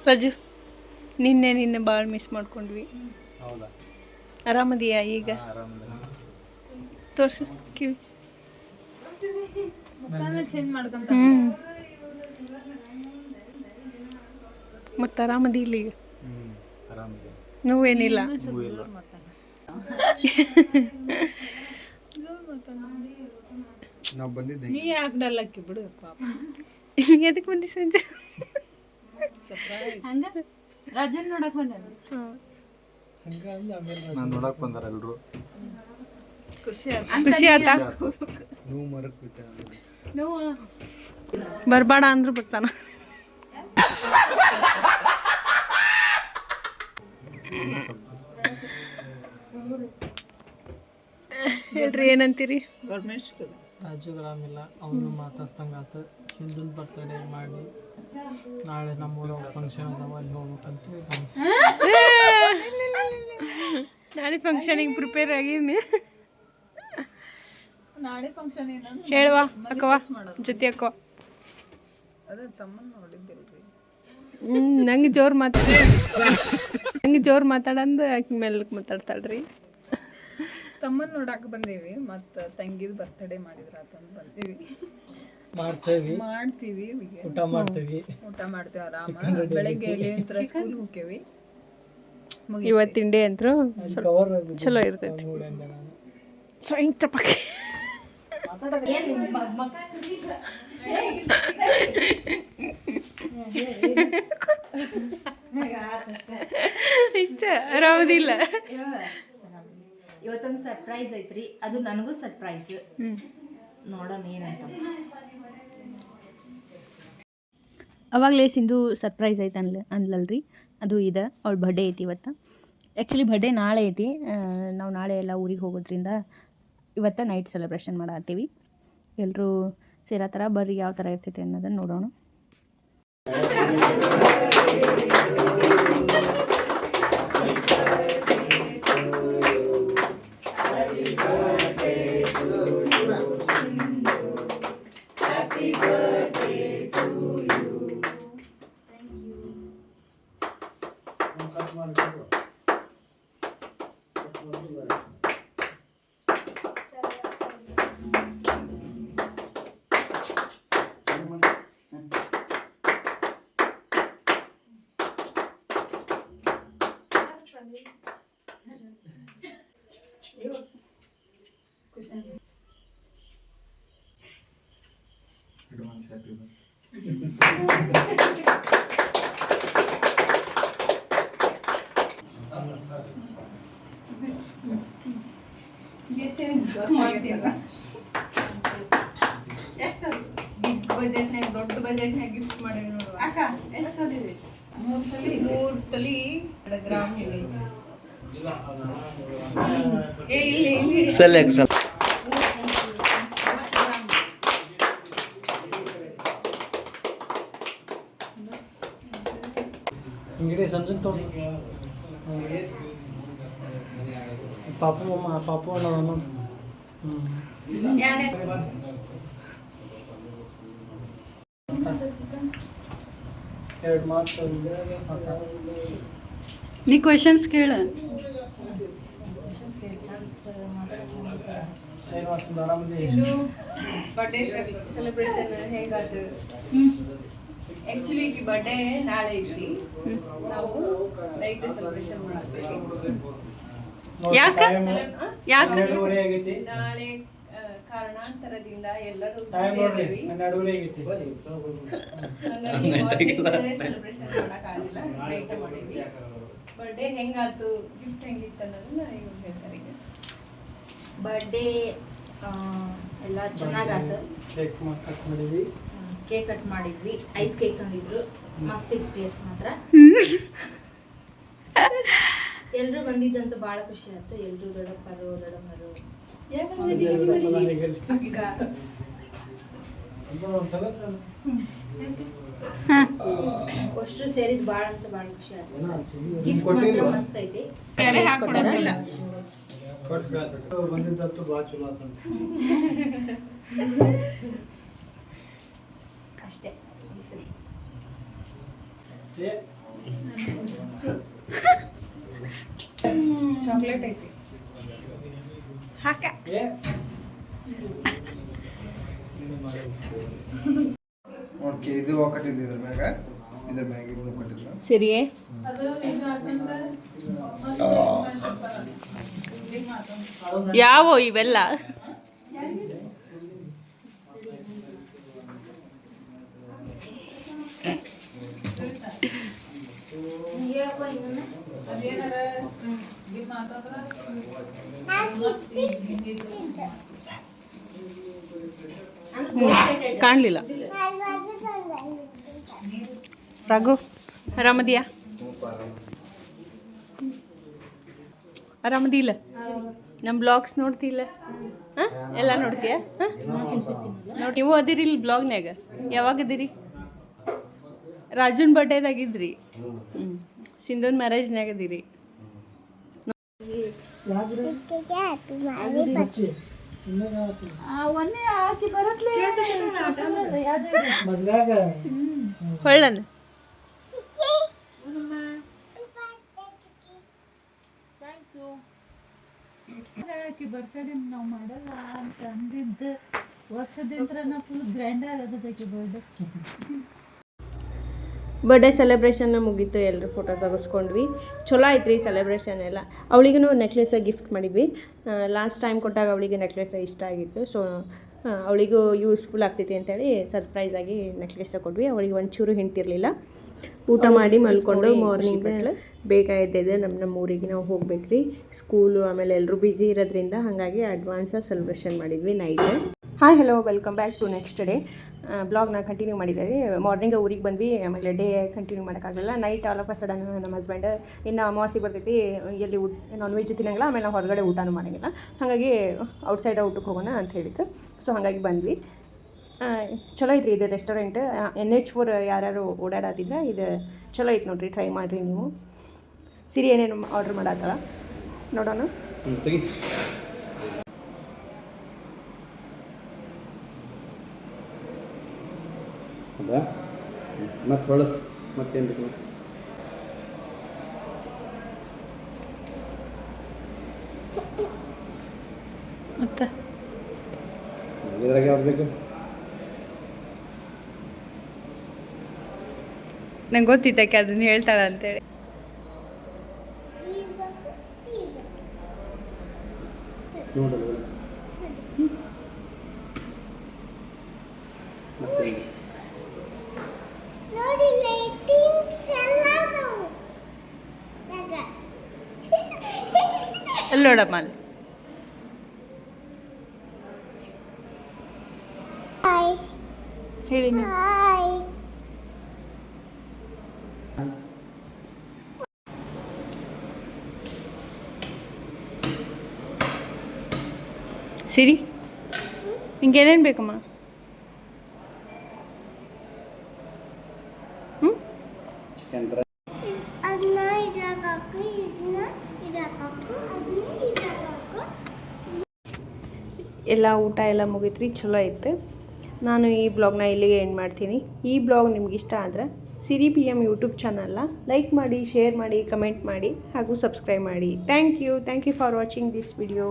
ರಾಜು ನಿನ್ನೆ ಭಾಳ ಮಿಸ್ ಮಾಡ್ಕೊಂಡ್ವಿ. ಆರಾಮದಿಯಾ ಈಗ? ತೋರ್ಸು ಕಿವಿ. ಮತ್ತೆ ಆರಾಮದಿ ಇಲ್ಲ ಈಗ? ನೋವೇನಿಲ್ಲ? ನೀ ಯಾಕೆ ಡಲ್ಲಕ್ಕಿ ಬಿಡು ಪಾಪ. ಎದಕ್ಕೆ ಬಂದಿ ಸಂಜೆ? ರಾಜನ್ ನೋಡಕ್ ಬಂದ. ನಾನು ನೋಡಕ್ ಬಂದಾರ ಎಲ್ರು. ಖುಷಿ ಆಯ್ತಾ? ಬರ್ಬೇಡ ಅಂದ್ರು ಬರ್ತಾನ. ಹೇಳ್ರಿ ಏನಂತೀರಿ? ಗೌರ್ಮೆಂಟ್ ಸ್ಕೂಲ್ ರಾಜು ಗ್ರಾಮಿಲ್ಲ ಅವನು ಮಾತಾಡ್ಸ್ತಂಗಾತ. ಹಿಂದಿನ ಬರ್ತಡೇ ಮಾಡಿ ನಾಳೆ ನಮ್ಮೂರ ಫಂಕ್ಷನ್ ಅದಾವ, ಅಲ್ಲಿ ಹೋಗ್ಬೇಕಂತ. ನಾಳೆ ಫಂಕ್ಷನಿಗೆ ಪ್ರಿಪೇರ್ ಆಗೀನಿ. ನಾಳೆ ಫಂಕ್ಷನ್ ಏನು ಹೇಳುವ ಅಕ್ಕವ ಜೊತೆ ಅಕ್ಕವ. ಅದೇ ತಮ್ಮನ ನೋಡಿದ್ದಿಲ್ರಿ. ನಂಗೆ ಜೋರು ಮಾತಾಡಂದು ಆಕೆ ಮೆಲ್ಲಕ್ಕೆ ಮಾತಾಡ್ತಾಳ್ರಿ. ತಮ್ಮನ ನೋಡಕ್ಕೆ ಬಂದೀವಿ, ಮತ್ತು ತಂಗಿದ ಬರ್ತಡೇ ಮಾಡಿದ್ರ ಅಂತಂದು ಬಂದೀವಿ. ಮಾಡ್ತೀವಿ ಊಟ ಮಾಡ್ತೀವಿ ಆರಾಮ. ಬೆಳಗ್ಗೆ ಎಲ್ಲಿಂತ್ರ ಸ್ಕೂಲ್ ಹೋಗ್ತೇವಿ. ಇವತ್ತಿನ ಡೇ ಅಂತೂ ಚಲೋ ಇರ್ತೈತಿ. ಚಪಾಕಿ ಇಷ್ಟ ಆರಾಮದಿಲ್ಲ. ಇವತ್ತೊಂದು ಸರ್ಪ್ರೈಸ್ ಐತ್ರಿ, ಅದು ನನಗೂ ಸರ್ಪ್ರೈಸ್. ನೋಡೋಣ ಏನಂತ. ಅವಾಗಲೇ ಸಿಂಧು ಸರ್ಪ್ರೈಸ್ ಐತೆ ಅನ್ಲಲ್ರಿ, ಅದು ಇದೆ. ಅವಳ ಬರ್ಡೇ ಐತಿ ಇವತ್ತು. ಆ್ಯಕ್ಚುಲಿ ಬರ್ಡೇ ನಾಳೆ ಐತಿ. ನಾವು ನಾಳೆ ಎಲ್ಲ ಊರಿಗೆ ಹೋಗೋದ್ರಿಂದ ಇವತ್ತು ನೈಟ್ ಸೆಲೆಬ್ರೇಷನ್ ಮಾಡತ್ತೀವಿ. ಎಲ್ಲರೂ ಸೇರೋ ಥರ ಬರ್ರಿ, ಯಾವ ಥರ ಇರ್ತೈತೆ ಅನ್ನೋದನ್ನು ನೋಡೋಣ. ದೊಡ್ಡ ಬಜೆಟ್ನಾಗ ಗಿಫ್ಟ್ ಮಾಡಿ ನೋಡುವ ಅಕ್ಕ. ಎಷ್ಟು ತೊಲಿದೆ? 3 ತೊಲಿ ಗ್ರಾಮ್ ಇಲ್ಲಿ. ಹಿಂಗಡೆ ಸಂಜೆ ತೋರಿಸಿ. ಪಾಪು ಅನ್ನೋದು. ಎರಡು ಮಾತು ನೀ ಕ್ವೆಶನ್ಸ್ ಕೇಳ. ಬರ್ಡೇ ಸೆಲೆಬ್ರೇಷನ್ ಹೇಗಾಯ್ತು? ಆ್ಯಕ್ಚುಲಿ ಬರ್ಡೇ ನಾಳೆ ಐತಿ, ನಾವು ನೈಟ್ ಸೆಲೆಬ್ರೇಷನ್ ಮಾಡ್ತೀವಿ. ಯಾಕೆ ನಾಳೆ ಕಾರಣಾಂತರದಿಂದ ಎಲ್ಲರೂ ಸೇರಿದೀವಿ. ಸೆಲೆಬ್ರೇಷನ್ ಮಾಡಕ್ಕಾಗಿಲ್ಲ, ನೈಟ್ ಮಾಡಿದ್ವಿ. ಬರ್ಡೇ ಹೆಂಗಾಯ್ತು, ಗಿಫ್ಟ್ ಹೆಂಗಿತ್ತು ಅನ್ನೋದನ್ನ ಇವ್ರು ಹೇಳ್ತಾರೆ. ಈಗ ಬರ್ಡೇ ಎಲ್ಲ ಚೆನ್ನಾಗಾಯ್ತು. ಕೇಕ್ ಕಟ್ ಮಾಡಿದ್ವಿ, ಐಸ್ ಕೇಕ್ ತಂದಿದ್ರು, ಮಸ್ತ್ ಇತ್ತು ಟೇಸ್ಟ್ ಮಾತ್ರ. ಎಲ್ರು ಬಂದಿದ್ದಂತೂ ಭಾಳ ಖುಷಿ ಆಯ್ತು. ಎಲ್ರು ದೊಡ್ಡಪ್ಪರು ದೊಡ್ಡಮ್ಮರು ಅಷ್ಟು ಸೇರಿದ್ ಭಾಳ ಅಂತ ಭಾಳ ಖುಷಿ ಆಯ್ತು. ಗಿಫ್ಟ್ ಮಾತ್ರ ಮಸ್ತ್ ಐತಿ. ಬಂದಿದ್ದಂತೂ ಭಾಳ ಚಲೋ ಆಯ್ತು. ಅಷ್ಟೇ ಈ ಸರಿ. ಚಾಕ್ಲೇಟ್ ಐತಿ ಹಾಕ. ಓಕೆ ಇದು ಒಕ್ಕಟ್ಟಿದ್ದು ಇದ್ರ ಮ್ಯಾಗ ಇದು ಒಕ್ಕಟ್ಟಿದ್ದು ಸರಿಯೇ ಯಾವ ಇವೆಲ್ಲ ಕಾಣಲಿಲ್ಲ. ರಘು ಆರಾಮದಿಯಾ? ಆರಾಮದಿಲ್ಲ? ನಮ್ಮ ಬ್ಲಾಗ್ಸ್ ನೋಡ್ತಿಲ್ಲ? ಹಾಂ ಎಲ್ಲ ನೋಡ್ತೀಯಾ? ಹಾಂ ನೋಡಿ ನೀವು ಅದಿರಿ ಇಲ್ಲಿ ಬ್ಲಾಗ್ನಾಗ ಯಾವಾಗ ಅದಿರಿ? ರಾಜುನ್ ಬರ್ಡೇದಾಗಿದ್ರಿ. ಸಿಂಧೂನ್ ಮ್ಯಾರೇಜ್ನಾಗ ಅದಿರಿ. ಹೊಳ್ಳನ್ ಬರ್ತಡೇ ನಾವು ಮಾಡಲ್ಲ ಅಂತ ಅಂದಿದ್ದು ವರ್ಷದಿಂದ ನಾವು ಫುಲ್ ಗ್ರ್ಯಾಂಡ್ ಆಗೋದಕ್ಕೆ ಬರ್ಡೇ ಸೆಲೆಬ್ರೇಷನ್ ಮುಗೀತು. ಎಲ್ಲರೂ ಫೋಟೋ ತೆಗೆಸ್ಕೊಂಡ್ವಿ. ಚಲೋ ಆಯ್ತು ರೀ ಸೆಲೆಬ್ರೇಷನ್ ಎಲ್ಲ. ಅವಳಿಗೂ ನೆಕ್ಲೆಸ ಗಿಫ್ಟ್ ಮಾಡಿದ್ವಿ. ಲಾಸ್ಟ್ ಟೈಮ್ ಕೊಟ್ಟಾಗ ಅವಳಿಗೆ ನೆಕ್ಲೆಸ ಇಷ್ಟ ಆಗಿತ್ತು. ಸೊ ಅವಳಿಗೂ ಯೂಸ್ಫುಲ್ ಆಗ್ತೈತಿ ಅಂತೇಳಿ ಸರ್ಪ್ರೈಸಾಗಿ ನೆಕ್ಲೆಸ ಕೊಟ್ವಿ. ಅವಳಿಗೆ ಒಂಚೂರು ಹಿಂಟಿರಲಿಲ್ಲ. ಊಟ ಮಾಡಿ ಮಲ್ಕೊಂಡು ಮಾರ್ನಿಂಗ್ ಬೇಗ ಎದ್ದಿದೆ. ನಮ್ಮ ಊರಿಗೆ ನಾವು ಹೋಗ್ಬೇಕು ರೀ. ಸ್ಕೂಲು ಆಮೇಲೆ ಎಲ್ಲರೂ ಬ್ಯುಸಿ ಇರೋದ್ರಿಂದ ಹಾಗಾಗಿ ಅಡ್ವಾನ್ಸಾಗಿ ಸೆಲೆಬ್ರೇಷನ್ ಮಾಡಿದ್ವಿ night. Hi hello welcome back to next day. ಬ್ಲಾಗ್ನ ಕಂಟಿನ್ಯೂ ಮಾಡಿದ್ದಾರೆ. ಮಾರ್ನಿಂಗ್ ಊರಿಗೆ ಬಂದ್ವಿ. ಆಮೇಲೆ ಡೇ ಕಂಟಿನ್ಯೂ ಮಾಡೋಕ್ಕಾಗಲಿಲ್ಲ. Night all of a sudden ನಮ್ಮ ಹಸ್ಬೆಂಡ್ ಇನ್ನು ಅಮಾವಾಸ್ಯೆ ಬರ್ತೈತಿ, ಎಲ್ಲಿ ನಾನ್ ವೆಜ್ ತಿನ್ನಂಗಿಲ್ಲ, ಆಮೇಲೆ ನಾವು ಹೊರಗಡೆ ಊಟನೂ ಮಾಡೋಂಗಿಲ್ಲ, ಹಾಗಾಗಿ ಔಟ್ಸೈಡ್ ಊಟಕ್ಕೆ ಹೋಗೋಣ ಅಂತ ಹೇಳಿದ್ರು. ಸೊ ಹಾಗಾಗಿ ಬಂದ್ವಿ. ಚಲೋ ಐತ್ರಿ ಇದು ರೆಸ್ಟೋರೆಂಟ್. NH4 ಯಾರ್ಯಾರು ಓಡಾಡತ್ತಿದ್ರೆ ಇದು ಚಲೋ ಐತೆ ನೋಡಿರಿ, ಟ್ರೈ ಮಾಡಿರಿ ನೀವು. ಸಿರಿ ಏನೇನು ಆರ್ಡ್ರ್ ಮಾಡತ್ತಾಳ ನೋಡೋಣ. ಹೌದಾ? ಮತ್ತೆ ಹೊಳಸ್ ಮತ್ತೇನು ಬೇಕು? ಮತ್ತೆ ಇದ್ರಾಗ ಯಾವ್ದು ಬೇಕು? ನಂಗೆ ಗೊತ್ತಿದ್ದಕ್ಕೆ ಅದನ್ನ ಹೇಳ್ತಾಳ ಅಂತೇಳಿ. ನೋಡಲ್ಲ ಅಲ್ಲಿ ನೋಡಮ್ಮ ಅಲ್ಲಿ. ಹೇಳಿ ನೀವು. ಸಿರಿ ನಿಂಗೆ ಏನೇನು ಬೇಕಮ್ಮ? ಚಿಕನ್ ಡ್ರೈ, ಎಲ್ಲ ಊಟ ಎಲ್ಲ ಮುಗಿತ್ರಿ. ಚಲೋ ಇತ್ತು. ನಾನು ಈ ಬ್ಲಾಗ್ನ ಇಲ್ಲಿಗೆ ಎಂಡ್ ಮಾಡ್ತೀನಿ. ಈ ಬ್ಲಾಗ್ ನಿಮ್ಗೆ ಇಷ್ಟ ಆದರೆ ಸಿರಿ PM ಯೂಟ್ಯೂಬ್ ಚಾನಲ್ನ ಲೈಕ್ ಮಾಡಿ, ಶೇರ್ ಮಾಡಿ, ಕಮೆಂಟ್ ಮಾಡಿ ಹಾಗೂ ಸಬ್ಸ್ಕ್ರೈಬ್ ಮಾಡಿ. Thank you for watching this video.